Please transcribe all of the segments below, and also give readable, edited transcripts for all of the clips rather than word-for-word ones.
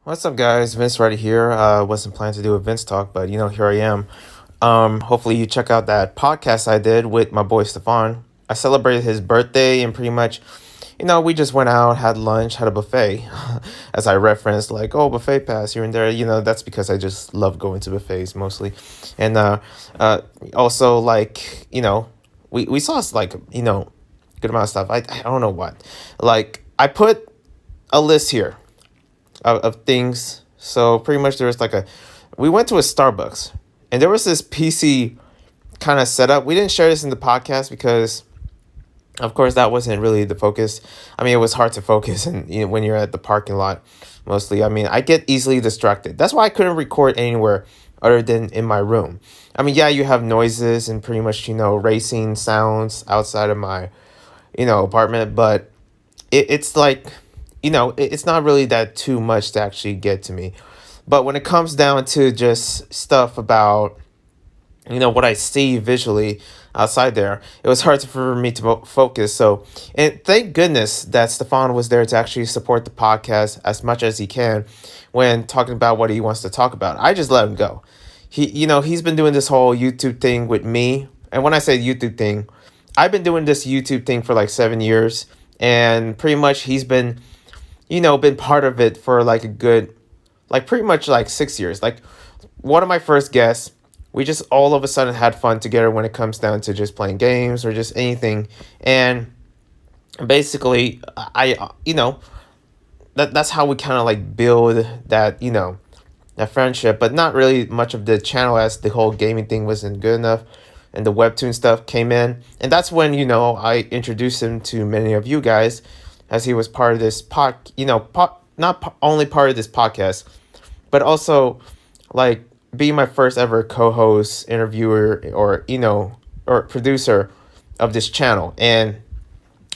What's up, guys? Vince right here. Wasn't planning to do a Vince talk, but here I am. Hopefully, you check out that podcast I did with my boy Stefan. I celebrated his birthday, and pretty much, we just went out, had lunch, had a buffet. As I referenced, like, oh, buffet pass here and there. That's because I just love going to buffets mostly, and also like we saw like good amount of stuff. I don't know what, like I put a list here of things. So pretty much there was we went to a Starbucks and there was this PC kind of setup. We didn't share this in the podcast because of course that wasn't really the focus. I mean, it was hard to focus and when you're at the parking lot mostly. I mean, I get easily distracted. That's why I couldn't record anywhere other than in my room. I mean, yeah, you have noises and pretty much, racing sounds outside of my, apartment, but it's like it's not really that too much to actually get to me. But when it comes down to just stuff about, what I see visually outside there, it was hard for me to focus. So, and thank goodness that Stefan was there to actually support the podcast as much as he can when talking about what he wants to talk about. I just let him go. He's been doing this whole YouTube thing with me. And when I say YouTube thing, I've been doing this YouTube thing for like 7 years. And pretty much he's been been part of it for like a good, like pretty much like 6 years. Like one of my first guests, we just all of a sudden had fun together when it comes down to just playing games or just anything. And basically, that's how we kind of like build that, that friendship, but not really much of the channel as the whole gaming thing wasn't good enough. And the webtoon stuff came in. And that's when, I introduced him to many of you guys as he was part of this only part of this podcast, but also like being my first ever co-host, interviewer, or or producer of this channel. And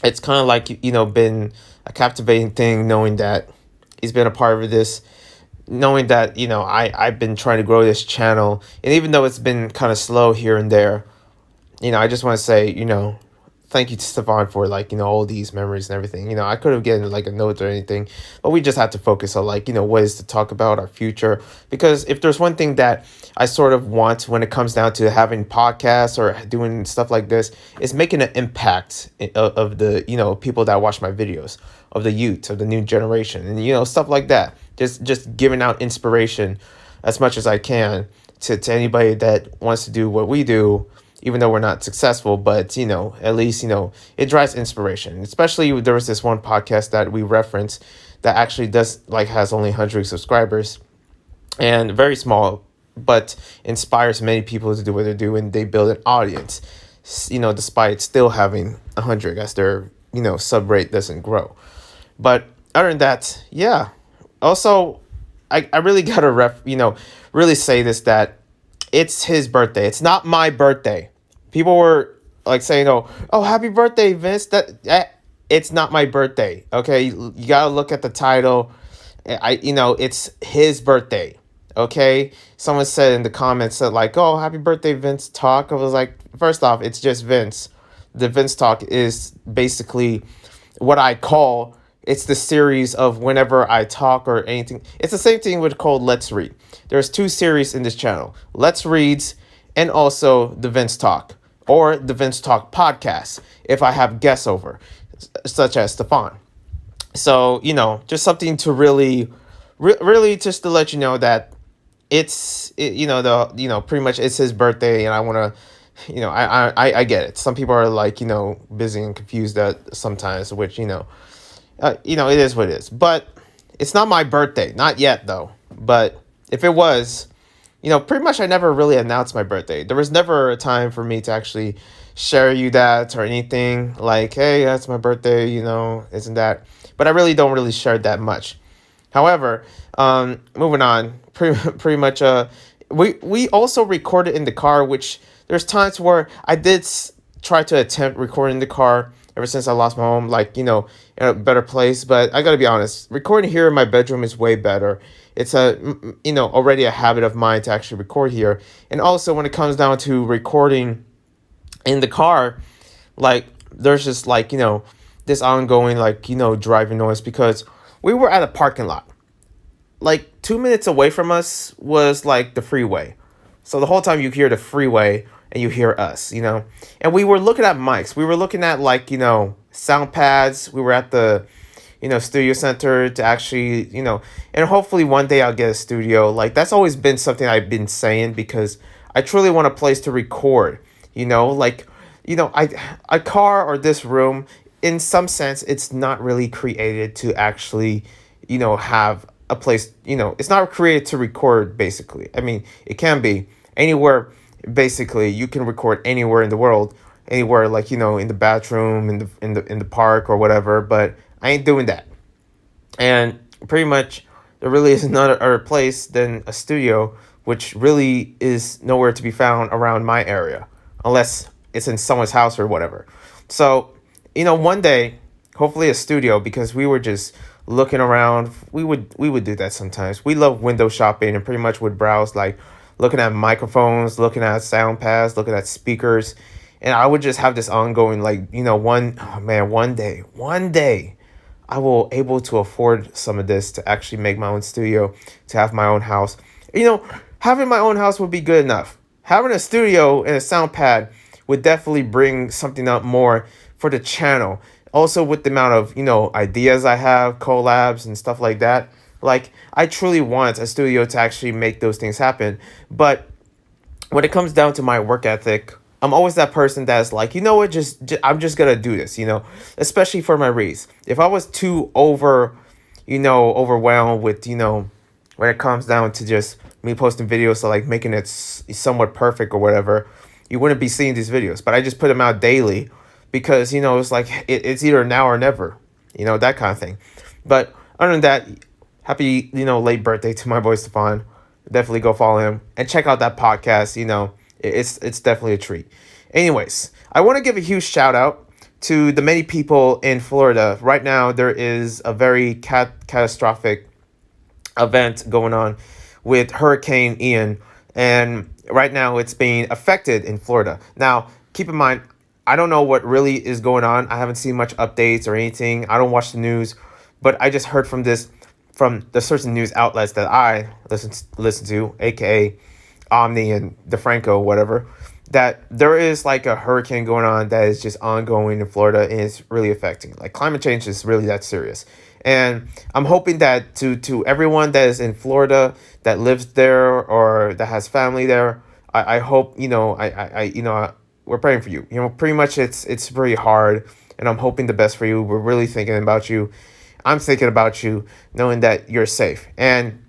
it's kind of like been a captivating thing knowing that he's been a part of this, knowing that I've been trying to grow this channel, and even though it's been kind of slow here and there, I just want to say thank you to Stefan for all these memories and everything. I could have given like a note or anything, but we just had to focus on what is to talk about our future. Because if there's one thing that I sort of want when it comes down to having podcasts or doing stuff like this, is making an impact of the people that watch my videos, of the youth, of the new generation, and stuff like that. Just giving out inspiration as much as I can to anybody that wants to do what we do, even though we're not successful. But at least it drives inspiration. Especially there was this one podcast that we referenced that actually has only 100 subscribers and very small, but inspires many people to do what they do, and they build an audience, despite still having 100 as their sub rate doesn't grow. But other than that, yeah. Also, I really gotta really say this, that it's his birthday. It's not my birthday. People were like saying, "Oh, happy birthday, Vince." That it's not my birthday. Okay, you gotta look at the title. It's his birthday. Okay, someone said in the comments that "Oh, happy birthday, Vince Talk." I was like, first off, it's just Vince. The Vince Talk is basically what I call. It's the series of whenever I talk or anything. It's the same thing with called Let's Read. There's two series in this channel: Let's Reads and also the Vince Talk, or the Vince Talk podcast if I have guests over, such as Stefan. So just something to really just to let you know that pretty much it's his birthday, and I want to I get it. Some people are busy and confused that sometimes, which it is what it is. But it's not my birthday, not yet though. But if it was, pretty much I never really announced my birthday. There was never a time for me to actually share you that or anything like, hey, that's my birthday, isn't that? But I really don't really share that much. However, moving on, pretty much, we also recorded in the car, which there's times where I did try to attempt recording in the car ever since I lost my home, in a better place. But I gotta be honest, recording here in my bedroom is way better. It's already a habit of mine to actually record here. And also when it comes down to recording in the car, there's just this ongoing driving noise, because we were at a parking lot. like 2 minutes away from us was like the freeway. So the whole time you hear the freeway and you hear us, And we were looking at mics. We were looking at like, sound pads. We were at the, studio center to actually, and hopefully one day I'll get a studio. Like that's always been something I've been saying because I truly want a place to record, like, a car or this room, in some sense, it's not really created to actually, have a place, it's not created to record basically. I mean, it can be anywhere, basically, you can record anywhere in the world, anywhere like, in the bathroom, in the park or whatever, but I ain't doing that. And pretty much there really is no other place than a studio, which really is nowhere to be found around my area, unless it's in someone's house or whatever. So, one day, hopefully a studio, because we were just looking around. We would do that sometimes. We love window shopping and pretty much would browse like looking at microphones, looking at sound pads, looking at speakers. And I would just have this ongoing like, one day I will able to afford some of this to actually make my own studio, to have my own house. Having my own house would be good enough. Having a studio and a sound pad would definitely bring something up more for the channel. Also with the amount of, ideas I have, collabs and stuff like that. Like I truly want a studio to actually make those things happen. But when it comes down to my work ethic, I'm always that person that's like, you know what, just I'm just gonna do this, especially for my reads. If I was too overwhelmed with, when it comes down to just me posting videos, so like making it somewhat perfect or whatever, you wouldn't be seeing these videos. But I just put them out daily because, it's like it's either now or never, that kind of thing. But other than that, happy, late birthday to my boy Stefan. Definitely go follow him and check out that podcast. It's definitely a treat. Anyways, I want to give a huge shout out to the many people in Florida. Right now, there is a very catastrophic event going on with Hurricane Ian. And right now, it's being affected in Florida. Now, keep in mind, I don't know what really is going on. I haven't seen much updates or anything. I don't watch the news. But I just heard from the certain news outlets that I listen to, aka Omni and DeFranco, whatever, that there is like a hurricane going on that is just ongoing in Florida and it's really affecting. Like climate change is really that serious. And I'm hoping that to everyone that is in Florida that lives there or that has family there, I hope, we're praying for you. Pretty much it's very hard and I'm hoping the best for you. We're really thinking about you. I'm thinking about you, knowing that you're safe. And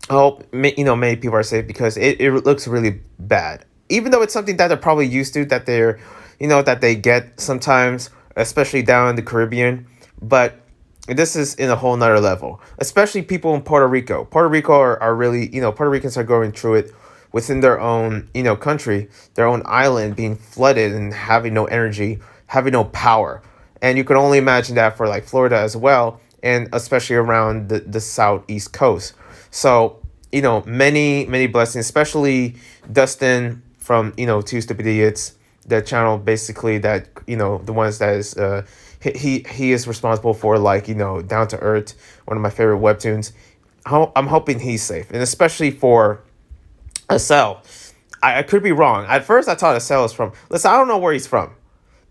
I hope, many people are safe because it looks really bad. Even though it's something that they're probably used to, that they're, that they get sometimes, especially down in the Caribbean. But this is in a whole nother level, especially people in Puerto Rico. Puerto Rico are really, Puerto Ricans are going through it within their own, country, their own island being flooded and having no energy, having no power. And you can only imagine that for like Florida as well, and especially around the southeast coast. So, many blessings, especially Dustin from, Two Stupid Idiots, the channel basically that, the ones that is, he is responsible for like, Down to Earth, one of my favorite webtoons. I'm hoping he's safe. And especially for Acel. I could be wrong. At first I thought Acel is from, listen, I don't know where he's from.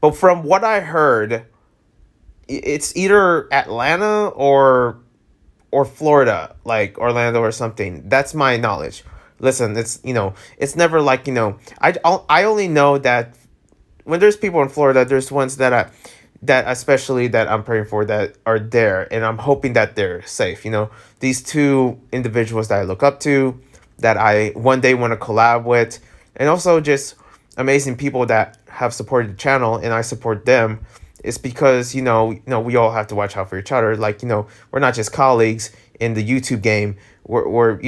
But from what I heard, it's either Atlanta or Florida, like Orlando or something. That's my knowledge. Listen, it's never like, I only know that when there's people in Florida, there's ones that especially that I'm praying for that are there, and I'm hoping that they're safe. These two individuals that I look up to, that I one day want to collab with, and also just amazing people that have supported the channel and I support them. It's because, we all have to watch out for each other. Like, we're not just colleagues in the YouTube game. We're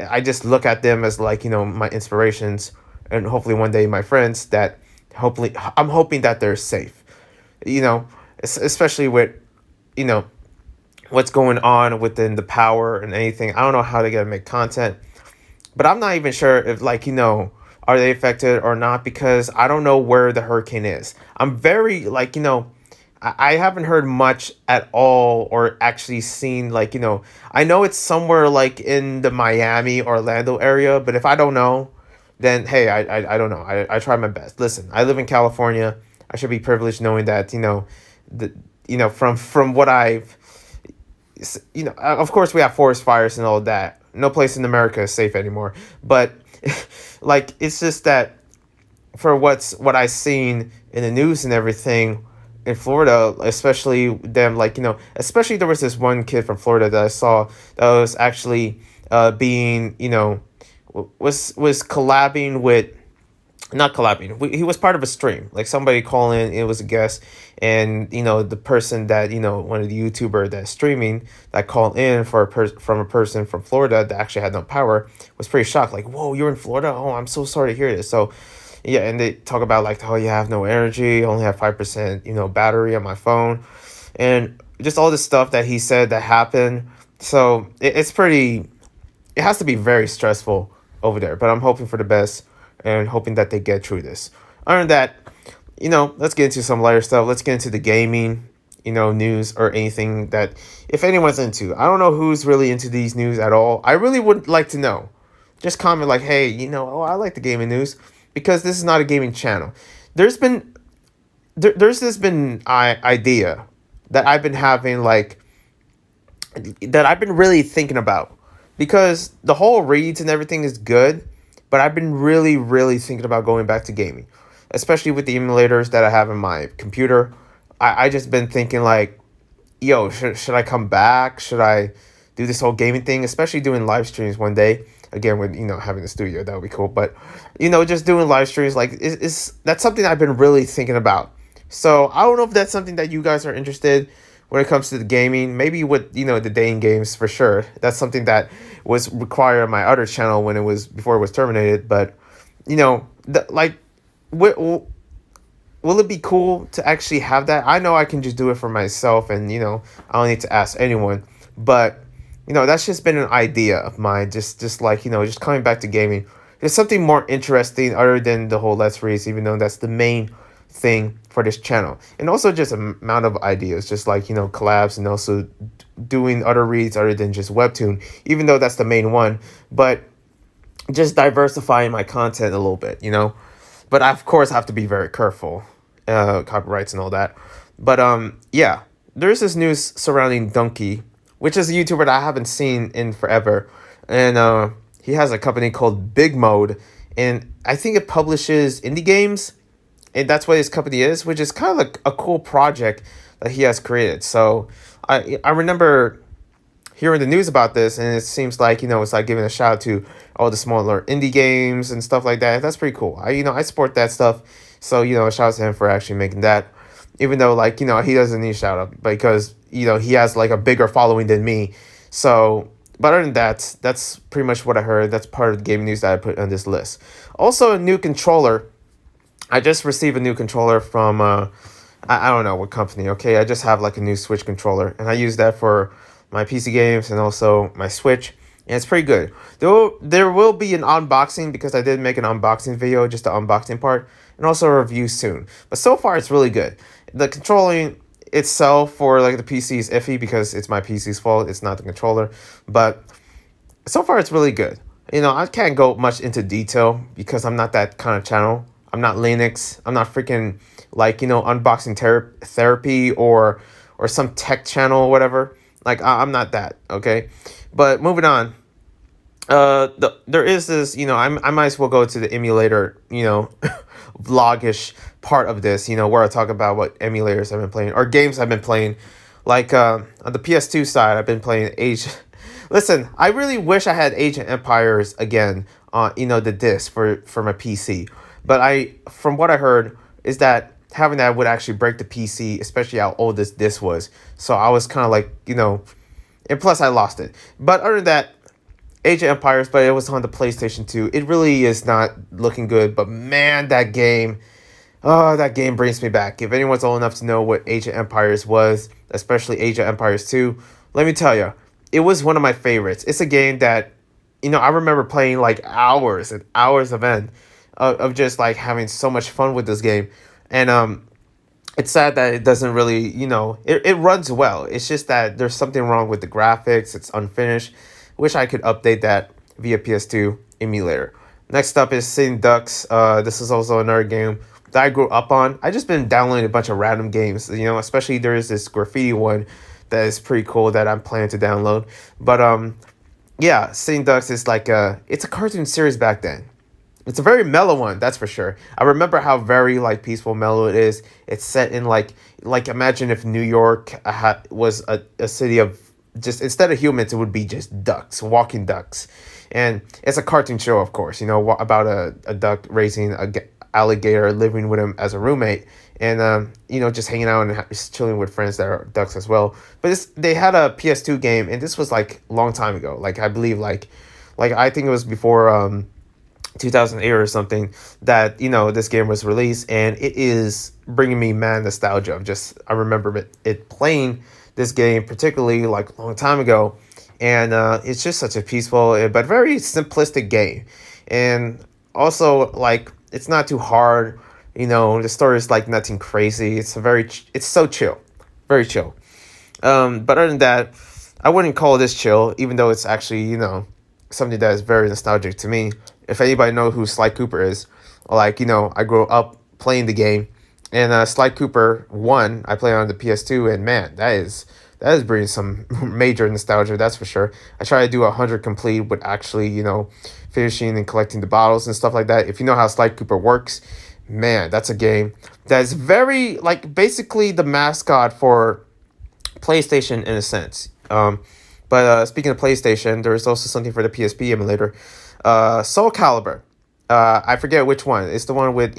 I just look at them as like, my inspirations, and hopefully one day my friends that hopefully I'm hoping that they're safe, especially with, what's going on within the power and anything. I don't know how they're going to make content, but I'm not even sure if like, are they affected or not? Because I don't know where the hurricane is. I'm very like, I haven't heard much at all or actually seen like, I know it's somewhere like in the Miami, Orlando area, but if I don't know, then hey, I don't know. I try my best. Listen, I live in California. I should be privileged knowing that, the from what I've of course we have forest fires and all that. No place in America is safe anymore. But like it's just that for what I seen in the news and everything in Florida, especially them like especially there was this one kid from Florida that I saw that was actually being was collabing with not collabing. He was part of a stream. Like somebody calling, it was a guest, and the person that one of the YouTuber that's streaming that called in for from a person from Florida that actually had no power was pretty shocked. Like, whoa, you're in Florida? Oh, I'm so sorry to hear this. So, yeah, and they talk about like, oh, you have no energy, only have 5% battery on my phone, and just all this stuff that he said that happened. So it's pretty. It has to be very stressful over there. But I'm hoping for the best and hoping that they get through this. Other than that, let's get into some lighter stuff. Let's get into the gaming, news or anything that if anyone's into. I don't know who's really into these news at all. I really would like to know. Just comment like, hey, oh, I like the gaming news because this is not a gaming channel. There's been there's this been idea that I've been having like that I've been really thinking about because the whole reads and everything is good, but I've been really, really thinking about going back to gaming, especially with the emulators that I have in my computer. I just been thinking like, yo, should I come back? Should I do this whole gaming thing, especially doing live streams one day? Again, with having the studio, that would be cool. But just doing live streams like is that's something I've been really thinking about. So I don't know if that's something that you guys are interested when it comes to the gaming. Maybe with the Dane games for sure. That's something that was required on my other channel when it was before it was terminated. But like, will it be cool to actually have that? I know I can just do it for myself, and I don't need to ask anyone. But that's just been an idea of mine. Just like just coming back to gaming. There's something more interesting other than the whole Let's Race, even though that's the main thing for this channel, and also just amount of ideas, just like collabs, and also doing other reads other than just webtoon, even though that's the main one, but just diversifying my content a little bit, but I of course have to be very careful, copyrights and all that. But yeah, there's this news surrounding Donkey, which is a YouTuber that I haven't seen in forever, and he has a company called Big Mode, and I think it publishes indie games. And that's what his company is, which is kind of like a cool project that he has created. So I remember hearing the news about this, and it seems like it's like giving a shout out to all the smaller indie games and stuff like that. That's pretty cool. I support that stuff. So a shout out to him for actually making that, even though like he doesn't need a shout out because he has like a bigger following than me. So but other than that, that's pretty much what I heard. That's part of the gaming news that I put on this list. Also, a new controller. I just received a new controller from, I don't know what company, okay? I just have like a new Switch controller, and I use that for my PC games and also my Switch, and it's pretty good. There will be an unboxing because I did make an unboxing video, just the unboxing part, and also a review soon. But so far, it's really good. The controlling itself for like the PC is iffy because it's my PC's fault. It's not the controller, but so far, it's really good. I can't go much into detail because I'm not that kind of channel. I'm not Linux. I'm not freaking like unboxing therapy or some tech channel or whatever. Like I'm not that, okay. But moving on. There is this. I might as well go to the emulator. Vlogish part of this. Where I talk about what emulators I've been playing or games I've been playing. Like on the PS2 side, I've been playing Age. Listen, I really wish I had Age of Empires again. The disc for my PC. But from what I heard, is that having that would actually break the PC, especially how old this disc was. So I was kind of like, and plus I lost it. But other than that, Age of Empires, but it was on the PlayStation 2. It really is not looking good. But man, that game brings me back. If anyone's old enough to know what Age of Empires was, especially Age of Empires 2, let me tell you, it was one of my favorites. It's a game that, I remember playing like hours and hours of end. Of just like having so much fun with this game, and it's sad that it doesn't really, it runs well. It's just that there's something wrong with the graphics. It's unfinished. Wish I could update that via PS2 emulator. Next up is Sitting Ducks. This is also another game that I grew up on. I just been downloading a bunch of random games, especially there is this graffiti one that is pretty cool that I'm planning to download. But yeah, Sitting Ducks is like it's a cartoon series back then. It's a very mellow one, that's for sure. I remember how very like peaceful, mellow it is. It's set in like imagine if New York was a city of just instead of humans, it would be just ducks, walking ducks, and it's a cartoon show, of course. About a duck raising a alligator, living with him as a roommate, and just hanging out and just chilling with friends that are ducks as well. But they had a PS2 game, and this was like a long time ago. Like I believe like I think it was before 2008 or something that this game was released, and it is bringing me mad nostalgia of just I remember it playing this game particularly like a long time ago, and it's just such a peaceful but very simplistic game, and also like it's not too hard. The story is like nothing crazy. It's so chill, very chill. But other than that, I wouldn't call this chill, even though it's actually something that is very nostalgic to me. If anybody know who Sly Cooper is, like I grew up playing the game, and Sly Cooper 1 I play on the PS2, and man, that is bringing some major nostalgia, that's for sure. I try to do 100 complete with actually finishing and collecting the bottles and stuff like that. If you know how Sly Cooper works, man, that's a game that's very like basically the mascot for PlayStation in a sense. But speaking of PlayStation, there is also something for the PSP emulator. Soul Calibur. I forget which one. It's the one with,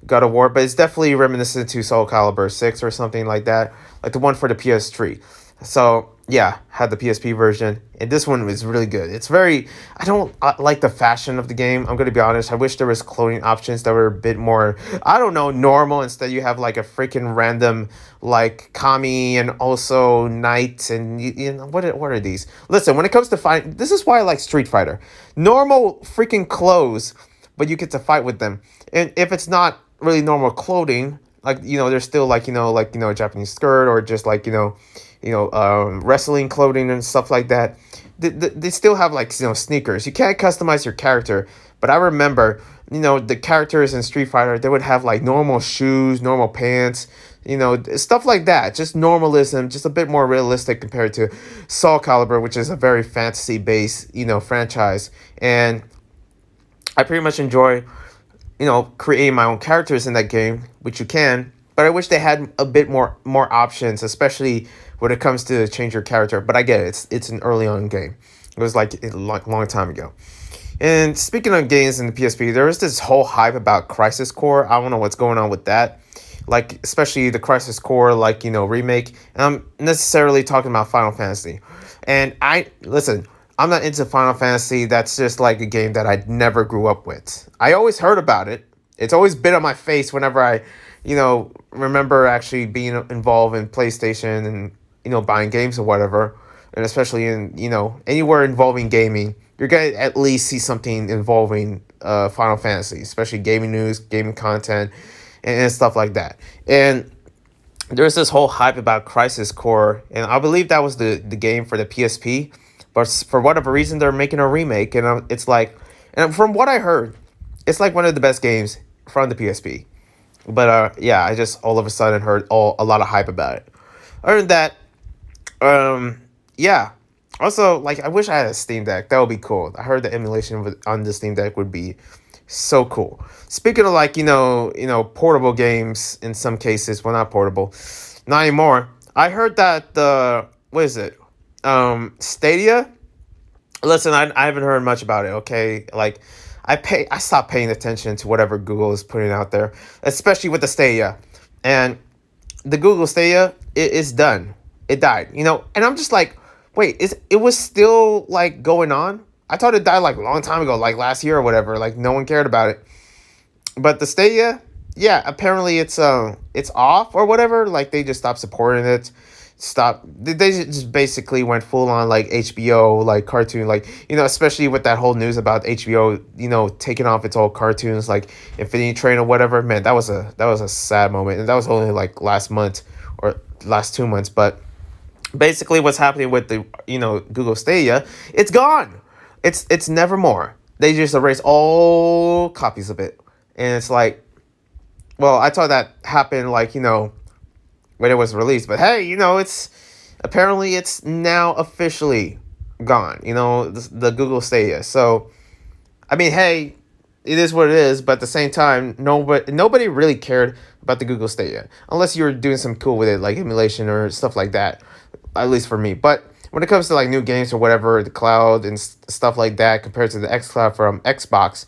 God of War, but it's definitely reminiscent to Soul Calibur 6 or something like that. Like the one for the PS3. So, yeah, had the PSP version. And this one was really good. It's very... I don't like the fashion of the game. I'm going to be honest. I wish there was clothing options that were a bit more, I don't know, normal. Instead, you have like a freaking random, like, Kami and also Knight. And, what are these? Listen, when it comes to fighting... This is why I like Street Fighter. Normal freaking clothes, but you get to fight with them. And if it's not really normal clothing, like, there's still like, a Japanese skirt or just like, wrestling clothing and stuff like that. They still have like, sneakers. You can't customize your character, but I remember, the characters in Street Fighter, they would have like normal shoes, normal pants, stuff like that. Just normalism, just a bit more realistic compared to Soul Calibur, which is a very fantasy based, franchise. And I pretty much enjoy creating my own characters in that game, which you can, but I wish they had a bit more options, especially when it comes to change your character. But I get it. It's an early on game. It was like a long time ago. And speaking of games in the PSP, there was this whole hype about Crisis Core. I don't know what's going on with that. Like, especially the Crisis Core, like, remake. And I'm necessarily talking about Final Fantasy. And listen, I'm not into Final Fantasy. That's just like a game that I never grew up with. I always heard about it. It's always been on my face whenever I, remember actually being involved in PlayStation and, buying games or whatever. And especially in, anywhere involving gaming, you're going to at least see something involving Final Fantasy, especially gaming news, gaming content, and stuff like that. And there's this whole hype about Crisis Core, and I believe that was the game for the PSP. But for whatever reason, they're making a remake, and it's like, and from what I heard, it's like one of the best games from the PSP. But yeah, I just all of a sudden heard a lot of hype about it. Other than that, yeah. Also, like, I wish I had a Steam Deck. That would be cool. I heard the emulation on the Steam Deck would be so cool. Speaking of like, portable games in some cases, well, not portable, not anymore. I heard that what is it? Stadia. Listen, I haven't heard much about it. Okay, like I stopped paying attention to whatever Google is putting out there, especially with the Stadia, and the Google Stadia is done. It died. And I'm just like, wait, it was still like going on? I thought it died like a long time ago, like last year or whatever. Like no one cared about it. But the Stadia, yeah, apparently it's off or whatever. Like they just stopped supporting it. stopped. They just basically went full on like HBO, like cartoon, like especially with that whole news about HBO, taking off its old cartoons like Infinity Train or whatever. Man, that was a sad moment, and that was only like last month or last 2 months. But basically, what's happening with the Google Stadia, it's gone. It's never more. They just erase all copies of it, and it's like, well, I thought that happened like when it was released. But hey, it's apparently it's now officially gone. The Google Stadia. So I mean, hey, it is what it is. But at the same time, nobody really cared about the Google Stadia unless you were doing some cool with it, like emulation or stuff like that. At least for me. But when it comes to like new games or whatever, the cloud and stuff like that, compared to the xCloud from Xbox,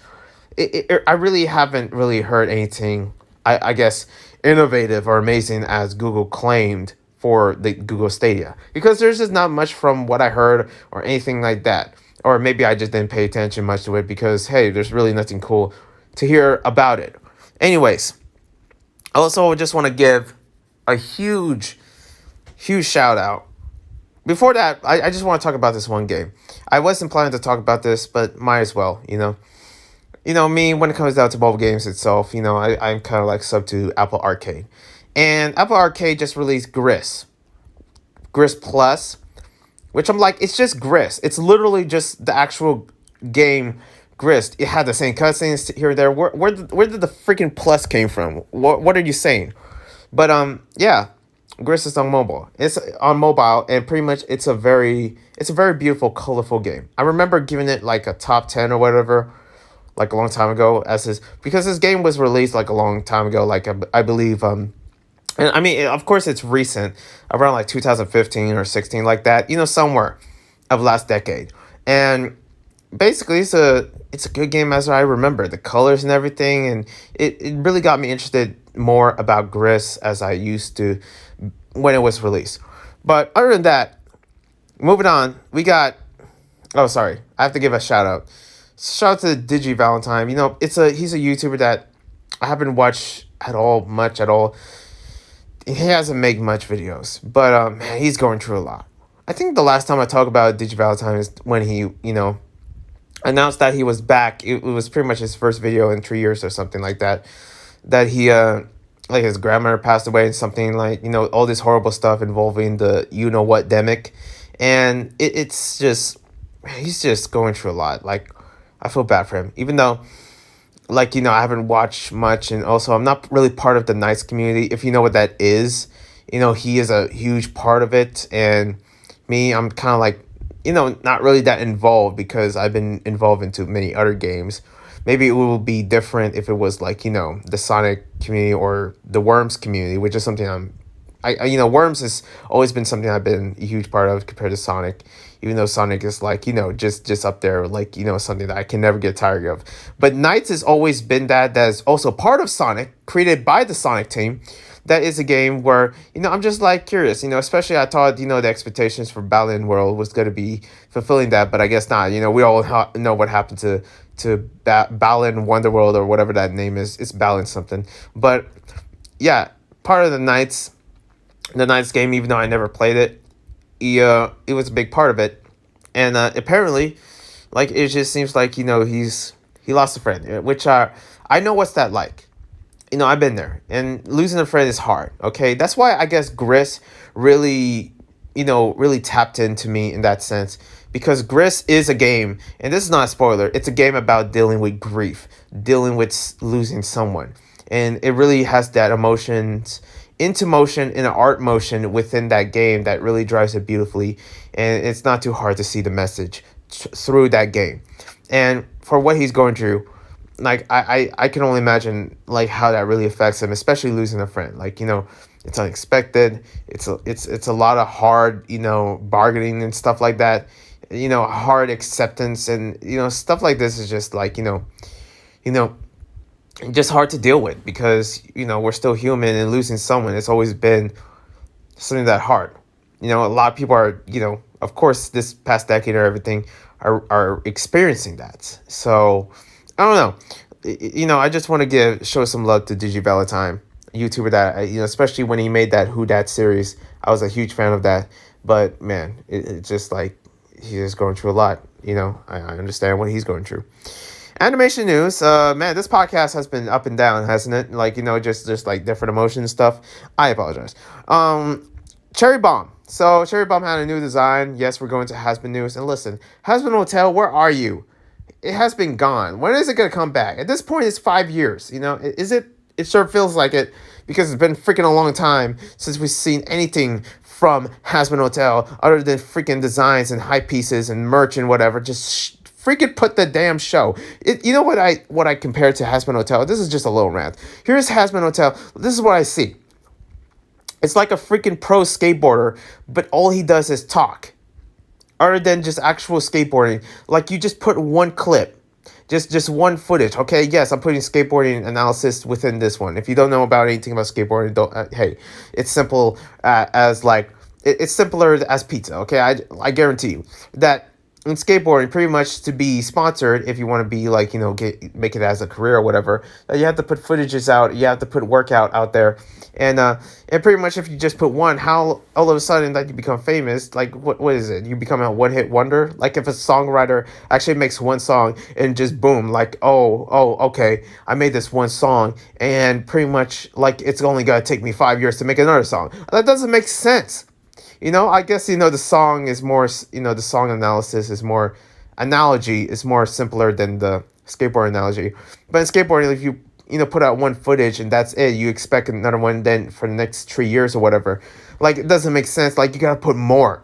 I really haven't really heard anything, I guess, innovative or amazing as Google claimed for the Google Stadia. Because there's just not much from what I heard or anything like that. Or maybe I just didn't pay attention much to it because, hey, there's really nothing cool to hear about it. Anyways, I also just want to give a huge shout out. Before that, I just want to talk about this one game. I wasn't planning to talk about this, but might as well, me, when it comes down to mobile games itself, I'm kind of like sub to Apple Arcade. And Apple Arcade just released Gris Plus, which I'm like, it's just Gris. It's literally just the actual game Gris. It had the same cutscenes here and there. Where did the freaking plus came from? What are you saying? But yeah, Gris is on mobile. It's on mobile, and pretty much it's a very beautiful, colorful game. I remember giving it like a top 10 or whatever, like a long time ago, because this game was released like a long time ago, like I believe and I mean, of course it's recent, around like 2015 or 16, like that, somewhere of last decade. And basically it's a good game as I remember, the colors and everything, and it really got me interested more about Gris as I used to when it was released. But other than that, moving on, we got, oh sorry, I have to give a shout out. Shout out to Digi Valentine. He's a YouTuber that I haven't watched much at all. He hasn't made much videos, but man, he's going through a lot. I think the last time I talked about Digi Valentine is when he, announced that he was back. It was pretty much his first video in 3 years or something like that. That he like his grandmother passed away and something, like all this horrible stuff involving the what demic, and it's just, he's just going through a lot. Like, I feel bad for him, even though, like, I haven't watched much, and also I'm not really part of the Knights community, if you know what that is. He is a huge part of it, and me, I'm kind of like, not really that involved because I've been involved into many other games. Maybe it will be different if it was like, the Sonic community or the Worms community, which is something Worms has always been something I've been a huge part of compared to Sonic, even though Sonic is like, just up there, like, something that I can never get tired of. But Knights has always been that is also part of Sonic, created by the Sonic team. That is a game where, I'm just like curious, especially I thought, the expectations for Balan World was going to be fulfilling that, but I guess not. We all know what happened to Balan Wonderworld or whatever that name is. It's Balan something. But yeah, part of the Knights game, even though I never played it, it was a big part of it. And apparently, like, it just seems like, he lost a friend, which I know what's that like. I've been there, and losing a friend is hard, okay? That's why I guess Gris really, really tapped into me in that sense, because Gris is a game, and this is not a spoiler, it's a game about dealing with grief, dealing with losing someone, and it really has that emotions into motion in an art motion within that game that really drives it beautifully, and it's not too hard to see the message through that game. And for what he's going through, like, I can only imagine like how that really affects him, especially losing a friend. Like, it's unexpected. It's a lot of hard, bargaining and stuff like that. Hard acceptance, and stuff like this is just like, just hard to deal with, because we're still human, and losing someone, it's always been something that hard. A lot of people are, of course, this past decade or everything are experiencing that. So I don't know. I just want to show some love to Digi Valentine. YouTuber that especially when he made that Who Dat series. I was a huge fan of that. But man, it's just like he's going through a lot. I understand what he's going through. Animation news, man, this podcast has been up and down, hasn't it? Like, just like different emotion stuff. I apologize. Cherri Bomb. So Cherri Bomb had a new design. Yes, we're going to Has-Been News. And listen, Has-Been Hotel, where are you? It has been gone. When is it going to come back? At this point, it's 5 years. Is it? It sure feels like it because it's been freaking a long time since we've seen anything from Has-Been Hotel other than freaking designs and hype pieces and merch and whatever. Just freaking put the damn show. You know what I compare to Has-Been Hotel? This is just a little rant. Here's Has-Been Hotel. This is what I see. It's like a freaking pro skateboarder, but all he does is talk. Other than just actual skateboarding. Like you just put one clip. Just one footage. Okay, yes, I'm putting skateboarding analysis within this one. If you don't know about anything about skateboarding, hey, it's simple as like, it's simpler as pizza. Okay, I guarantee you that in skateboarding, pretty much to be sponsored, if you want to be like, make it as a career or whatever, you have to put footages out, you have to put workout out there. And pretty much if you just put one, how all of a sudden that you become famous, like what is it? You become a one-hit wonder? Like if a songwriter actually makes one song and just boom, like, oh, okay, I made this one song and pretty much like it's only going to take me 5 years to make another song. That doesn't make sense. I guess, the song is more, the song analysis is more, analogy is more simpler than the skateboard analogy. But in skateboarding, if you, put out one footage and that's it, you expect another one then for the next 3 years or whatever. Like, it doesn't make sense. Like, you got to put more.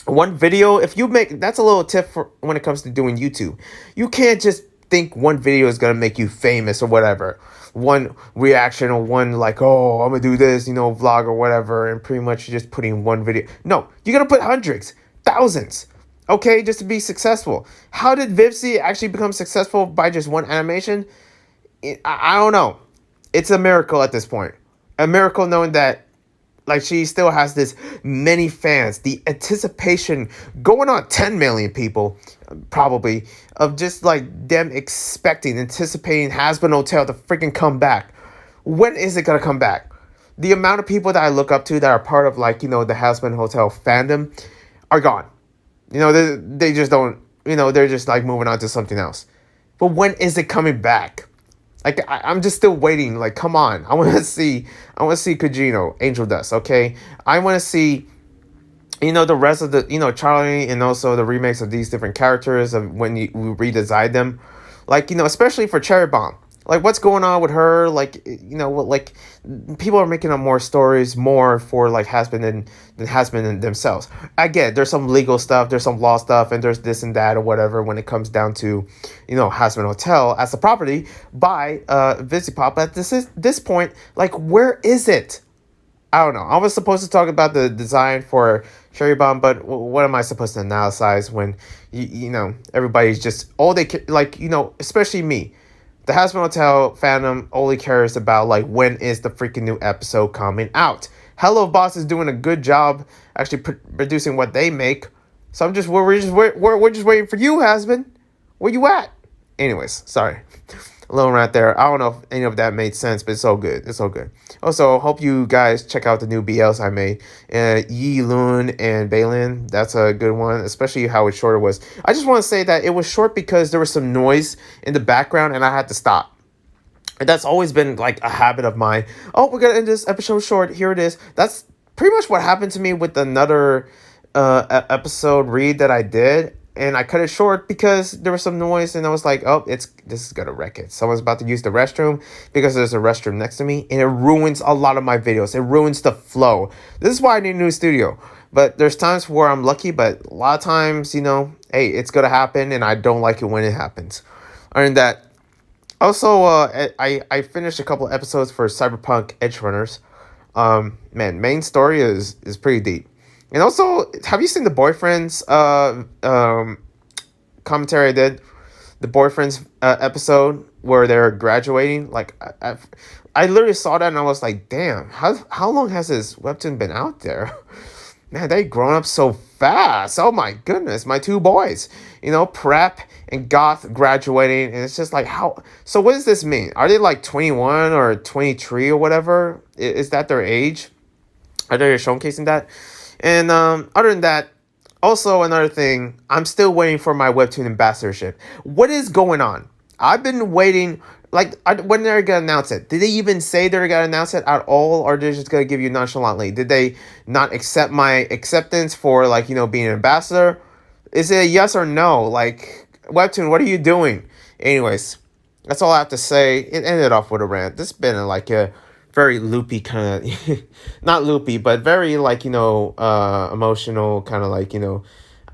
One video, that's a little tip for when it comes to doing YouTube. You can't just think one video is going to make you famous or whatever. One reaction or one like, oh, I'm going to do this, vlog or whatever. And pretty much you're just putting one video. No, you got to put hundreds, thousands. Okay, just to be successful. How did VinzTalk actually become successful by just one animation? I don't know. It's a miracle at this point. A miracle knowing that like she still has this many fans, the anticipation going on 10 million people, probably, of just like them anticipating Has-Been Hotel to freaking come back. When is it going to come back? The amount of people that I look up to that are part of like, the Has-Been Hotel fandom are gone. They just don't, they're just like moving on to something else. But when is it coming back? Like, I'm just still waiting. Like, come on. I want to see Kojino, Angel Dust, okay? I want to see, the rest of the, Charlie and also the remakes of these different characters of when we redesign them. Like, especially for Cherri Bomb. Like, what's going on with her? Like, like, people are making up more stories more for, like, Has-Been than Has-Been themselves. Again, there's some legal stuff, there's some law stuff, and there's this and that or whatever when it comes down to, Has-Been Hotel as a property by VinzTalk. But at this point, like, where is it? I don't know. I was supposed to talk about the design for Cherri Bomb, but what am I supposed to analyze when, everybody's just, all they, like, especially me. The Has-Been Hotel fandom only cares about, like, when is the freaking new episode coming out. Hello Boss is doing a good job actually producing what they make. So we're just waiting for you, Has-Been. Where you at? Anyways, sorry. A little rant there. I don't know if any of that made sense, but it's all good. It's all good. Also, hope you guys check out the new BLs I made. Yi Loon and Bailin. That's a good one, especially how short it was. I just want to say that it was short because there was some noise in the background and I had to stop. And that's always been like a habit of mine. Oh, we're going to end this episode short. Here it is. That's pretty much what happened to me with another episode read that I did. And I cut it short because there was some noise and I was like, oh, this is going to wreck it. Someone's about to use the restroom because there's a restroom next to me and it ruins a lot of my videos. It ruins the flow. This is why I need a new studio. But there's times where I'm lucky, but a lot of times, hey, it's going to happen and I don't like it when it happens. Other than that, also, I finished a couple episodes for Cyberpunk Edge Runners. Man, main story is pretty deep. And also, have you seen the Boyfriends commentary I did? The Boyfriends episode where they're graduating? Like, I literally saw that and I was like, damn, how long has this webtoon been out there? Man, they grown up so fast. Oh my goodness, my two boys. Prep and goth graduating, and it's just like how. So what does this mean? Are they like 21 or 23 or whatever? Is that their age? Are they showcasing that? And other than that, also another thing, I'm still waiting for my Webtoon ambassadorship. What is going on? I've been waiting. Like, when they're gonna announce it? Did they even say they're gonna announce it at all, or they're just gonna give you nonchalantly? Did they not accept my acceptance for, like, being an ambassador? Is it a yes or no? Like, Webtoon, what are you doing? Anyways, that's all I have to say. It ended off with a rant. This has been like a very loopy kind of, not loopy, but very like, emotional kind of like,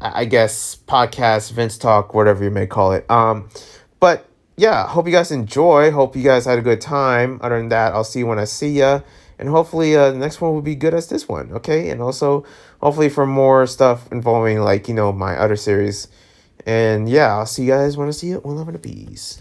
I guess podcast, VinzTalk, whatever you may call it. But yeah, hope you guys enjoy. Hope you guys had a good time. Other than that, I'll see you when I see ya. And hopefully the next one will be good as this one, okay? And also, hopefully for more stuff involving, like, my other series. And yeah, I'll see you guys when I see you. One love and a peace.